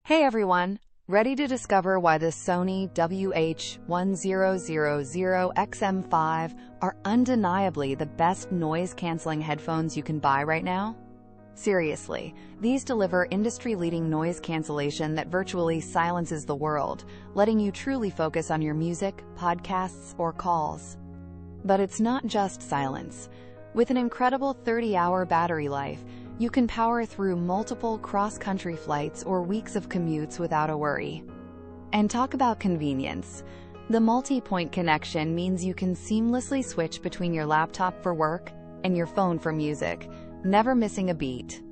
Hey everyone! Ready to discover why the Sony WH-1000XM5 are undeniably the best noise-canceling headphones you can buy right now? Seriously, these deliver industry-leading noise cancellation that virtually silences the world, letting you truly focus on your music, podcasts, or calls. But it's not just silence. With an incredible 30-hour battery life, you can power through multiple cross-country flights or weeks of commutes without a worry. And talk about convenience. The multipoint connection means you can seamlessly switch between your laptop for work and your phone for music, never missing a beat.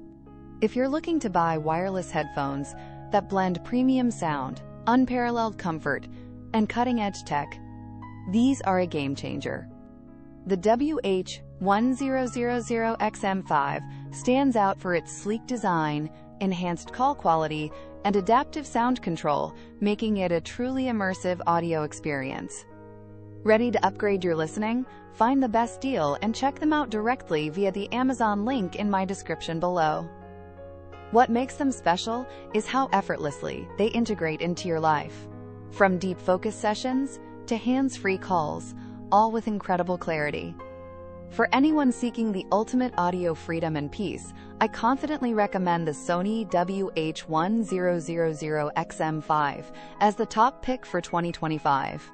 If you're looking to buy wireless headphones that blend premium sound, unparalleled comfort, and cutting-edge tech, these are a game changer. The WH-1000XM5 stands out for its sleek design, enhanced call quality, and adaptive sound control, making it a truly immersive audio experience. Ready to upgrade your listening? Find the best deal and check them out directly via the Amazon link in my description below. What makes them special is how effortlessly they integrate into your life. From deep focus sessions to hands-free calls, all with incredible clarity. For anyone seeking the ultimate audio freedom and peace, I confidently recommend the Sony WH-1000XM5 as the top pick for 2025.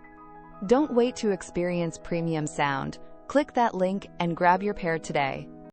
Don't wait to experience premium sound. Click that link and grab your pair today.